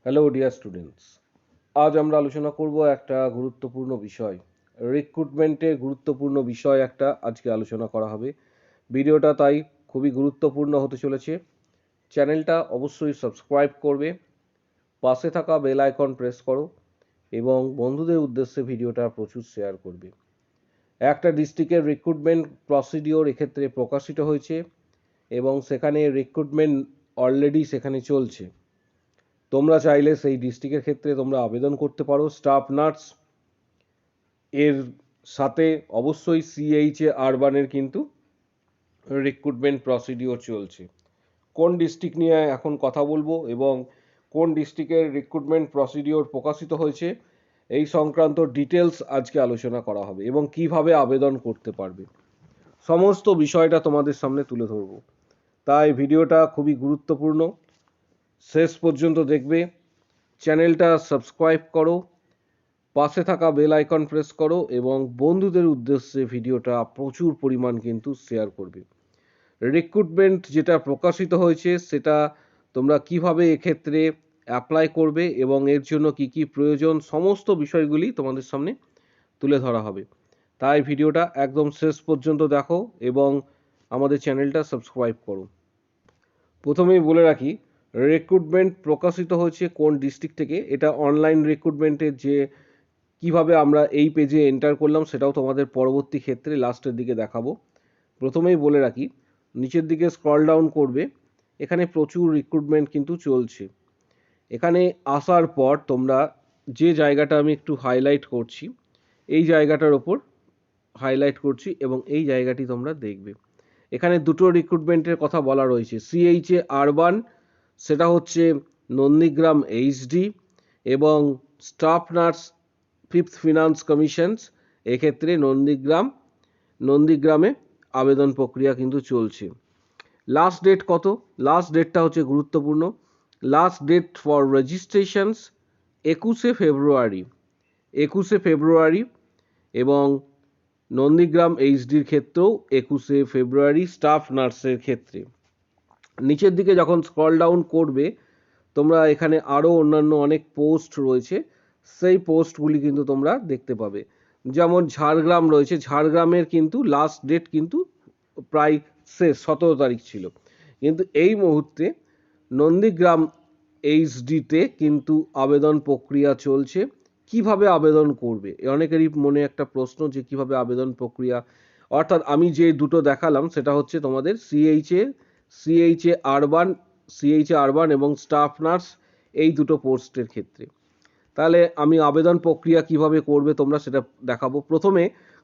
Hello dear students, আজ আমরা আলোচনা করব একটা গুরুত্বপূর্ণ বিষয়। রিক্রুটমেন্টের গুরুত্বপূর্ণ বিষয় একটা আজকে আলোচনা করা হবে। ভিডিওটা তাই খুবই গুরুত্বপূর্ণ হতে চলেছে। চ্যানেলটা অবশ্যই সাবস্ক্রাইব করবে, পাশে থাকা বেল আইকন প্রেস করো এবং বন্ধুদের উদ্দেশ্যে ভিডিওটা প্রচুর শেয়ার করবে। একটা ডিস্ট্রিক্টের রিক্রুটমেন্ট প্রসিডিওর এক্ষেত্রে প্রকাশিত হয়েছে এবং সেখানে রিক্রুটমেন্ট অলরেডি সেখানে চলছে। তোমরা চাইলে সেই ডিস্ট্রিক্টের ক্ষেত্রে তোমরা আবেদন করতে পারো। স্টাফ নার্স এর সাথে অবশ্যই সিএইচএ আরবানের কিন্তু রিক্রুটমেন্ট প্রসিডিওর চলছে। কোন ডিস্ট্রিক্ট নিয়ে এখন কথা বলবো এবং কোন ডিস্ট্রিক্টের রিক্রুটমেন্ট প্রসিডিওর প্রকাশিত হয়েছে এই সংক্রান্ত ডিটেলস আজকে আলোচনা করা হবে এবং কিভাবে আবেদন করতে পারবে সমস্ত বিষয়টা তোমাদের সামনে তুলে ধরবো। তাই ভিডিওটা খুবই গুরুত্বপূর্ণ, শেষ পর্যন্ত দেখবে। চ্যানেলটা সাবস্ক্রাইব করো, পাশে থাকা বেল আইকন প্রেস করো এবং বন্ধুদের উদ্দেশ্যে ভিডিওটা প্রচুর পরিমাণ কিন্তু শেয়ার করবে। রিক্রুটমেন্ট যেটা প্রকাশিত হয়েছে সেটা তোমরা কিভাবে এক্ষেত্রে অ্যাপ্লাই করবে এবং এর জন্য কি কি প্রয়োজন সমস্ত বিষয়গুলি তোমাদের সামনে তুলে ধরা হবে। তাই ভিডিওটা একদম শেষ পর্যন্ত দেখো এবং আমাদের চ্যানেলটা সাবস্ক্রাইব করো। প্রথমেই বলে রাখি, রিক্রুটমেন্ট প্রকাশিত হয়েছে কোন ডিস্ট্রিক্ট থেকে। এটা অনলাইন রিক্রুটমেন্টের যে কিভাবে আমরা এই পেজে এন্টার করলাম সেটাও তোমাদের পরবর্তী ক্ষেত্রে লাস্টের দিকে দেখাবো। প্রথমেই বলে রাখি, নিচের দিকে স্ক্রল ডাউন করবে, এখানে প্রচুর রিক্রুটমেন্ট কিন্তু চলছে। এখানে আসার পর তোমরা যে জায়গাটা আমি একটু হাইলাইট করছি, এই জায়গাটার ওপর হাইলাইট করছি এবং এই জায়গাটি তোমরা দেখবে। এখানে দুটো রিক্রুটমেন্টের কথা বলা রয়েছে। সিএইচএ আরবান, সেটা হচ্ছে নন্দীগ্রাম এইচডি, এবং staff nurse fifth finance commissions, এক্ষেত্রে নন্দীগ্রামে আবেদন প্রক্রিয়া কিন্তু চলছে। লাস্ট ডেট কত? লাস্ট ডেটটা হচ্ছে গুরুত্বপূর্ণ। লাস্ট ডেট ফর রেজিস্ট্রেশনস 21শে ফেব্রুয়ারি, 21শে ফেব্রুয়ারি, এবং নন্দীগ্রাম এইচডির ক্ষেত্রেও 21শে ফেব্রুয়ারি স্টাফ নার্সের ক্ষেত্রে। নিচের দিকে যখন স্ক্রল ডাউন করবে তোমরা এখানে আরও অন্যান্য অনেক পোস্ট রয়েছে, সেই পোস্টগুলি কিন্তু তোমরা দেখতে পাবে। যেমন ঝাড়গ্রাম রয়েছে, ঝাড়গ্রামের কিন্তু লাস্ট ডেট কিন্তু প্রায় শেষ, 17 তারিখ ছিল। কিন্তু এই মুহূর্তে নন্দীগ্রাম এইচডিতে কিন্তু আবেদন প্রক্রিয়া চলছে। কিভাবে আবেদন করবে অনেকেরই মনে একটা প্রশ্ন যে কিভাবে আবেদন প্রক্রিয়া, অর্থাৎ আমি যে দুটো দেখালাম সেটা হচ্ছে তোমাদের সিএইচএ আরবান এবং স্টাফ নার্স, এই দুটো পোস্টের ক্ষেত্রে। তাহলে আমি আবেদন প্রক্রিয়া কিভাবে করবে তোমরা সেটা দেখাবো। প্রথমে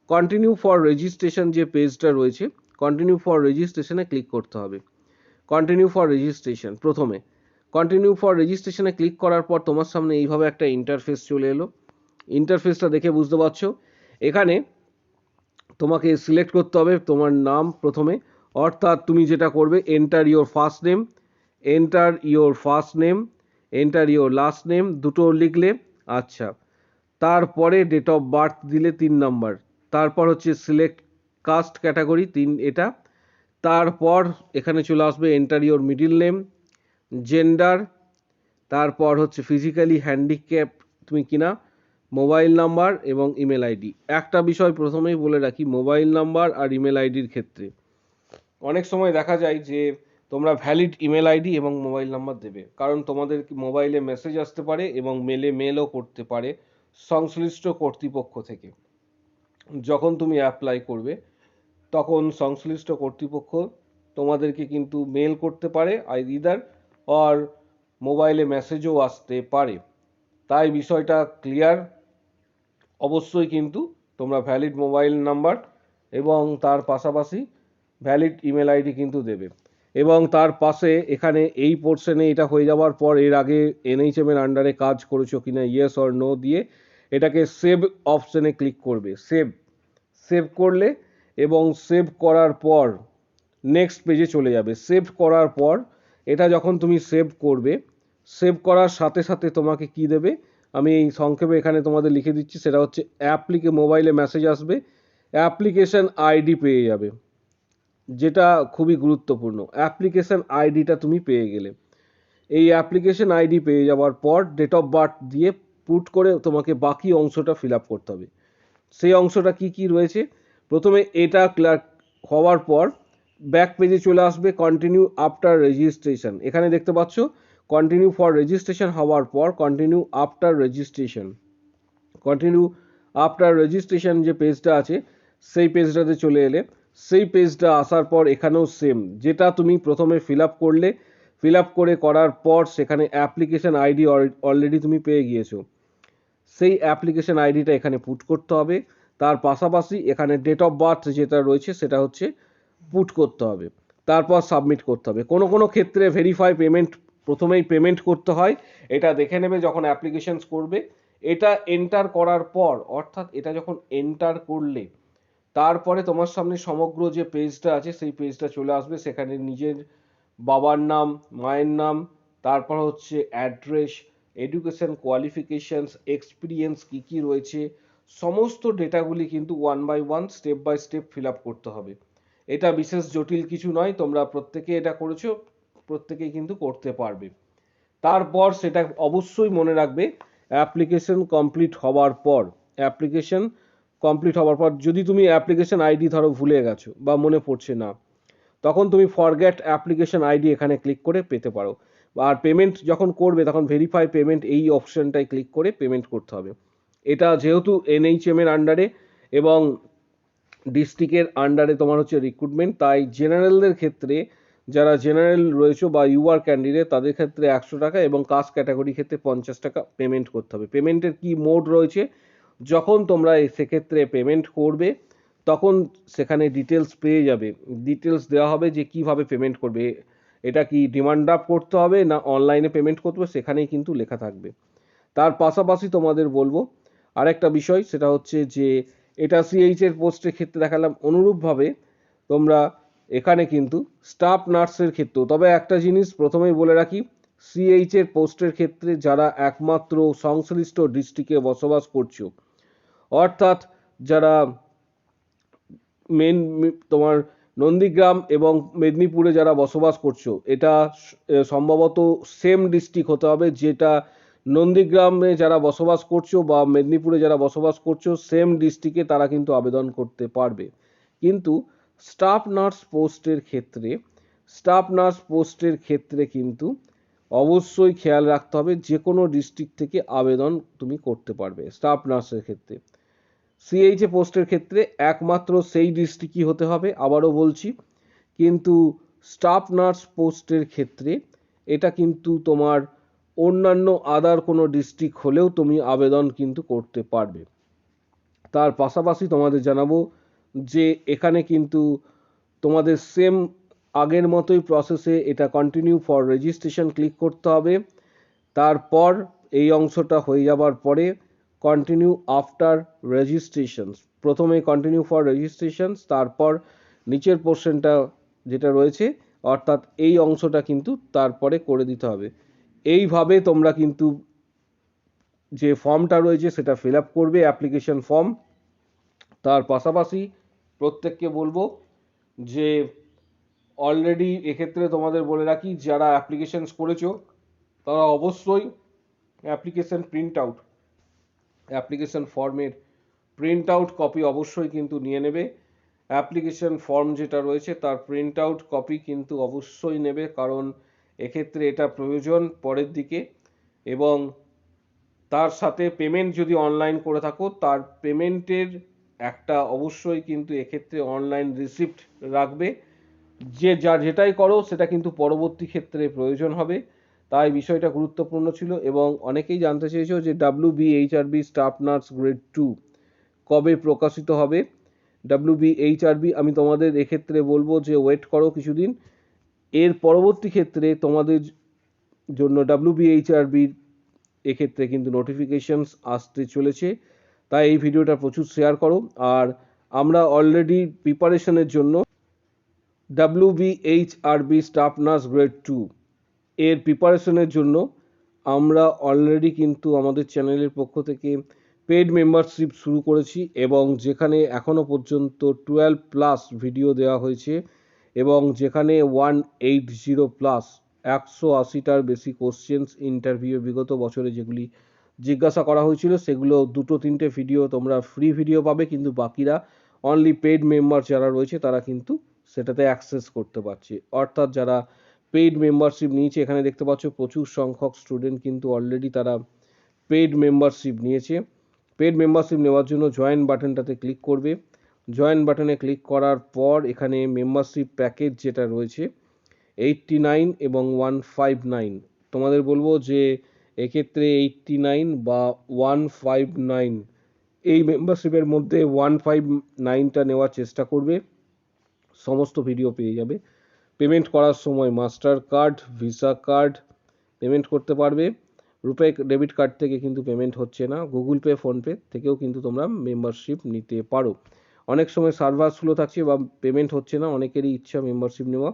কন্টিনিউ ফর রেজিস্ট্রেশন যে পেজটা রয়েছে, কন্টিনিউ ফর রেজিস্ট্রেশনে ক্লিক করতে হবে। কন্টিনিউ ফর রেজিস্ট্রেশন, প্রথমে কন্টিনিউ ফর রেজিস্ট্রেশনে ক্লিক করার পর তোমার সামনে এইভাবে একটা ইন্টারফেস চলে এলো। ইন্টারফেসটা দেখে বুঝতে পারছো, এখানে তোমাকে সিলেক্ট করতে হবে তোমার নাম প্রথমে, অর্থাৎ তুমি যেটা করবে enter your first name, enter your first name, enter your last name, দুটো লিখলে। আচ্ছা, তারপরে ডেট অফ বার্থ দিলে 3 নম্বর, তারপর হচ্ছে সিলেক্ট কাস্ট ক্যাটাগরি এটা, তারপর এখানে চলে আসবে enter your middle name, gender, তারপর হচ্ছে ফিজিক্যালি হ্যান্ডিক্যাপ তুমি কিনা, মোবাইল নাম্বার এবং ইমেল আইডি। একটা বিষয় প্রথমেই বলে রাখি, মোবাইল নাম্বার আর ইমেল আইডির ক্ষেত্রে অনেক সময় দেখা যায় যে তোমরা ভ্যালিড ইমেল আইডি এবং মোবাইল নাম্বার দেবে, কারণ তোমাদের মোবাইলে মেসেজ আসতে পারে এবং মেলও করতে পারে সংশ্লিষ্ট কর্তৃপক্ষ থেকে। যখন তুমি অ্যাপ্লাই করবে তখন সংশ্লিষ্ট কর্তৃপক্ষ তোমাদেরকে কিন্তু মেল করতে পারে আইদার, আর মোবাইলে মেসেজও আসতে পারে। তাই বিষয়টা ক্লিয়ার। অবশ্যই কিন্তু তোমরা ভ্যালিড মোবাইল নাম্বার এবং তার পাশাপাশি ভ্যালিড ইমেল আইডি কিন্তু দেবে। এবং তার পাশে এখানে এই পোর্শনে এটা হয়ে যাওয়ার পর এর আগে এনএইচএম এর আন্ডারে কাজ করেছো কিনা ইয়েস অর নো দিয়ে এটাকে সেভ অপশনে ক্লিক করবে। সেভ করলে এবং সেভ করার পর নেক্সট পেজে চলে যাবে। সেভ করার পর এটা যখন তুমি সেভ করবে, সেভ করার সাথে সাথে তোমাকে কি দেবে আমি এই সংক্ষেপে এখানে তোমাদের লিখে দিচ্ছি, সেটা হচ্ছে মোবাইলে মেসেজ আসবে, অ্যাপ্লিকেশন আইডি পেয়ে যাবে, যেটা খুবই গুরুত্বপূর্ণ। অ্যাপ্লিকেশন আইডিটা তুমি পেয়ে গেলে এই অ্যাপ্লিকেশন আইডি পেয়ে যাওয়ার পর ডেট অফ বার্থ দিয়ে পুট করে তোমাকে বাকি অংশটা ফিল আপ করতে হবে। সেই অংশটা কি কি রয়েছে, প্রথমে এটা ক্লিয়ার হওয়ার পর ব্যাক পেজে চলে আসবে কন্টিনিউ আফটার রেজিস্ট্রেশন। এখানে দেখতে পাচ্ছ কন্টিনিউ ফর রেজিস্ট্রেশন হওয়ার পর continue after registration, continue after registration যে পেজটা আছে সেই পেজটাতে চলে এলে সেই পেজটা আসার পর এখানেও সেম, যেটা তুমি প্রথমে ফিল আপ করলে, ফিল আপ করার পর সেখানে অ্যাপ্লিকেশন আইডি অলরেডি তুমি পেয়ে গিয়েছো, সেই অ্যাপ্লিকেশন আইডিটা এখানে পুট করতে হবে। তার পাশাপাশি এখানে ডেট অফ বার্থ যেটা রয়েছে সেটা হচ্ছে পুট করতে হবে, তারপর সাবমিট করতে হবে। কোনো কোনো ক্ষেত্রে ভেরিফাই পেমেন্ট প্রথমেই পেমেন্ট করতে হয়, এটা দেখে নেবে যখন অ্যাপ্লিকেশন করবে। এটা এন্টার করার পর, অর্থাৎ এটা যখন এন্টার করলে তারপরে তোমার সামনে সমগ্র যে পেজটা আছে সেই পেজটা চলে আসবে। সেখানে নিজের বাবার নাম, মায়ের নাম, তারপর হচ্ছে অ্যাড্রেস, এডুকেশন কোয়ালিফিকেশনস, এক্সপিরিয়েন্স কী কী রয়েছে, সমস্ত ডেটাগুলি কিন্তু one by step fill up করতে হবে। এটা বিশেষ জটিল কিছু নয়, তোমরা প্রত্যেকে এটা করেছো, প্রত্যেকেই কিন্তু করতে পারবে। তারপর সেটা অবশ্যই মনে রাখবে অ্যাপ্লিকেশন কমপ্লিট হওয়ার পর, অ্যাপ্লিকেশন কমপ্লিট হওয়ার পর যদি তুমি অ্যাপ্লিকেশন আইডি ধরো ভুলে গেছো বা মনে পড়ছে না, তখন তুমি ফরগেট অ্যাপ্লিকেশন আইডি এখানে ক্লিক করে পেতে পারো। আর পেমেন্ট যখন করবে তখন ভেরিফাই পেমেন্ট এই অপশনটায় ক্লিক করে পেমেন্ট করতে হবে। এটা যেহেতু এনএইচএম এর আন্ডারে এবং ডিস্ট্রিক্টের আন্ডারে তোমার হচ্ছে রিক্রুটমেন্ট, তাই জেনারেলদের ক্ষেত্রে যারা জেনারেল রয়েছে বা ইউআর ক্যান্ডিডেট তাদের ক্ষেত্রে 100 টাকা এবং কাস্ট ক্যাটাগরি ক্ষেত্রে 50 টাকা পেমেন্ট করতে হবে। পেমেন্টের কি মোড রয়েছে, যখন তোমরা সেক্ষেত্রে পেমেন্ট করবে তখন সেখানে ডিটেলস পেয়ে যাবে, ডিটেলস দেওয়া হবে যে কিভাবে পেমেন্ট করবে, এটা কি ডিমান্ড ড্রাফট করতে হবে না অনলাইনে পেমেন্ট করতে হবে, সেখানেই কিন্তু লেখা থাকবে। তার পাশাপাশি তোমাদের বলবো আরেকটা বিষয়, সেটা হচ্ছে যে এটা সিএইচ এর পোস্টের ক্ষেত্রে দেখালাম, অনুরূপভাবে তোমরা এখানে কিন্তু স্টাফ নার্সের ক্ষেত্রেও, তবে একটা জিনিস প্রথমেই বলে রাখি, সিএইচ এর পোস্টের ক্ষেত্রে যারা একমাত্র সংশ্লিষ্ট ডিস্ট্রিক্টে বসবাস করছো, অর্থাৎ যারা মেন তোমার নন্দীগ্রাম এবং মেদিনীপুরে যারা বসবাস করছো, এটা সম্ভবত সেম ডিস্ট্রিক্ট হতে হবে, যেটা নন্দীগ্রামে যারা বসবাস করছো বা মেদিনীপুরে যারা বসবাস করছো সেম ডিস্ট্রিক্টে তারা কিন্তু আবেদন করতে পারবে। কিন্তু স্টাফ নার্স পোস্টের ক্ষেত্রে কিন্তু অবশ্যই খেয়াল রাখতে হবে যে কোনো ডিস্ট্রিক্ট থেকে আবেদন তুমি করতে পারবে স্টাফ নার্সের ক্ষেত্রে। সিএইচ পোস্টের ক্ষেত্রে একমাত্র সেই ডিস্ট্রিক্টই হতে হবে, আবারও বলছি, কিন্তু স্টাফ নার্স পোস্টের ক্ষেত্রে এটা কিন্তু তোমার অন্যান্য আদার কোনো ডিস্ট্রিক্ট হলেও তুমি আবেদন কিন্তু করতে পারবে। তার পাশাপাশি তোমাদের জানাবো যে এখানে কিন্তু তোমাদের সেম আগের মতোই প্রসেসে এটা কন্টিনিউ ফর রেজিস্ট্রেশন ক্লিক করতে হবে। তারপর এই অংশটা হয়ে যাবার পরে কন্টিনিউ আফটার রেজিস্ট্রেশনস, প্রথমে কন্টিনিউ ফর রেজিস্ট্রেশনস, তারপর নিচের পোর্শনটা যেটা রয়েছে অর্থাৎ এই অংশটা কিন্তু তারপরে করে দিতে হবে। এইভাবে তোমরা কিন্তু যে ফর্মটা রয়েছে সেটা ফিল আপ করবে, অ্যাপ্লিকেশন ফর্ম। তার পাশাপাশি প্রত্যেককে বলবো যে অলরেডি এক্ষেত্রে তোমাদের বলে রাখি, যারা অ্যাপ্লিকেশনস করেছো তারা অবশ্যই অ্যাপ্লিকেশন ফর্মের প্রিন্ট আউট কপি অবশ্যই কিন্তু নিয়ে নেবে। অ্যাপ্লিকেশন ফর্ম যেটা রয়েছে তার প্রিন্ট আউট কপি কিন্তু অবশ্যই নেবে, কারণ এক্ষেত্রে এটা প্রয়োজন পরের দিকে। এবং তার সাথে পেমেন্ট যদি অনলাইন করে থাকো তার পেমেন্টের একটা অবশ্যই কিন্তু এক্ষেত্রে অনলাইন রিসিপ্ট রাখবে, যে যেটাই করো সেটা কিন্তু পরবর্তী ক্ষেত্রে প্রয়োজন হবে, তাই বিষয়টা গুরুত্বপূর্ণ ছিল। এবং অনেকেই জানতে চেয়েছো যে WBHRB স্টাফ নার্স গ্রেড 2 কবে প্রকাশিত হবে। WBHRB আমি তোমাদের এক্ষেত্রে বলবো যে ওয়েট করো কিছুদিন, এর পরবর্তী ক্ষেত্রে তোমাদের জন্য WBHRB এক্ষেত্রে কিন্তু নোটিফিকেশনস আসতে চলেছে, তাই এই ভিডিওটা প্রচুর শেয়ার করো। আর আমরা অলরেডি প্রিপারেশনের জন্য WBHRB স্টাফ নার্স গ্রেড 2 এর প্রিপারেশনের জন্য আমরা অলরেডি কিন্তু আমাদের চ্যানেলের পক্ষ থেকে পেইড মেম্বারশিপ শুরু করেছি, এবং যেখানে এখনও পর্যন্ত 12+ ভিডিও দেওয়া হয়েছে এবং যেখানে 180+ 180টার বেশি কোশ্চেন্স ইন্টারভিউ বিগত বছরে যেগুলি জিজ্ঞাসা করা হয়েছিল সেগুলো 2-3টে ভিডিও তোমরা ফ্রি ভিডিও পাবে, কিন্তু বাকিরা অনলি পেইড মেম্বার যারা রয়েছে তারা কিন্তু সেটাতে অ্যাক্সেস করতে পারছে। অর্থাৎ যারা পেইড মেম্বারশিপ নিয়েছে, এখানে দেখতে পাচ্ছ প্রচুর সংখ্যক স্টুডেন্ট কিন্তু অলরেডি তারা পেইড মেম্বারশিপ নিয়েছে। পেইড মেম্বারশিপ নেওয়ার জন্য জয়েন বাটনটাতে ক্লিক করবে। জয়েন বাটনে ক্লিক করার পর এখানে মেম্বারশিপ প্যাকেজ যেটা রয়েছে 89 এবং 159, তোমাদের বলবো যে এক্ষেত্রে 89 বা 159 এই মেম্বারশিপের মধ্যে 159টা নেওয়ার চেষ্টা করবে, সমস্ত ভিডিও পেয়ে যাবে। পেমেন্ট করার সময় master card, visa card payment করতে পারবে। রুপে ডেবিট কার্ড থেকে কিন্তু পেমেন্ট হচ্ছে না, গুগল পে ফোনপে থেকেও কিন্তু তোমরা মেম্বারশিপ নিতে পারো। অনেক সময় সার্ভার স্লো থাকছে বা পেমেন্ট হচ্ছে না, অনেকেরই ইচ্ছা মেম্বারশিপ নেওয়া।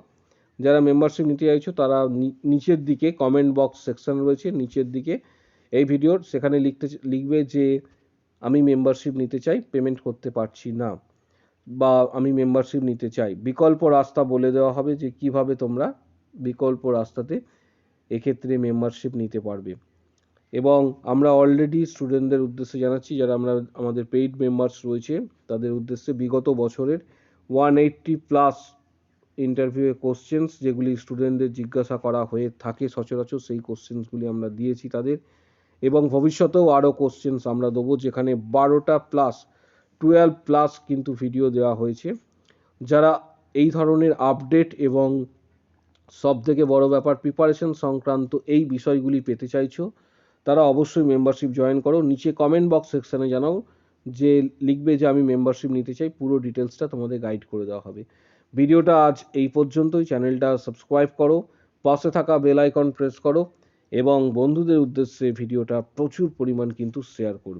যারা মেম্বারশিপ নিতে চাইছো তারা নিচের দিকে কমেন্ট বক্স সেকশন রয়েছে, নিচের দিকে এই ভিডিওর, সেখানে লিখবে যে আমি মেম্বারশিপ নিতে চাই, পেমেন্ট করতে পারছি না, বা আমি মেম্বারশিপ নিতে চাই। বিকল্প রাস্তা বলে দেওয়া হবে যে কিভাবে তোমরা বিকল্প রাস্তাতে এক্ষেত্রে মেম্বারশিপ নিতে পারবে। এবং আমরা অলরেডি স্টুডেন্টদের উদ্দেশ্যে জানাচ্ছি, যারা আমাদের পেইড মেম্বার্স রয়েছে তাদের উদ্দেশ্যে বিগত বছরের 180+ ইন্টারভিউয়ে কোশ্চেন্স যেগুলি স্টুডেন্টদের জিজ্ঞাসা করা হয়ে থাকে সচরাচর, সেই কোশ্চেন্সগুলি আমরা দিয়েছি তাদের, এবং ভবিষ্যতেও আরও কোশ্চেন্স আমরা দেবো, যেখানে 12+ কিন্তু ভিডিও দেওয়া হয়েছে। যারা এই ধরনের আপডেট এবং সবথেকে বড় ব্যাপার প্রিপারেশন সংক্রান্ত এই বিষয়গুলি পেতে চাইছো, তারা অবশ্যই মেম্বারশিপ জয়েন করো। নিচে কমেন্ট বক্স সেকশানে জানাও, যে লিখবে যে আমি মেম্বারশিপ নিতে চাই, পুরো ডিটেলসটা তোমাদের গাইড করে দেওয়া হবে। ভিডিওটা আজ এই পর্যন্তই। চ্যানেলটা সাবস্ক্রাইব করো, পাশে থাকা বেল আইকন প্রেস করো এবং বন্ধুদের উদ্দেশ্যে ভিডিওটা প্রচুর পরিমাণ কিন্তু শেয়ার করবে।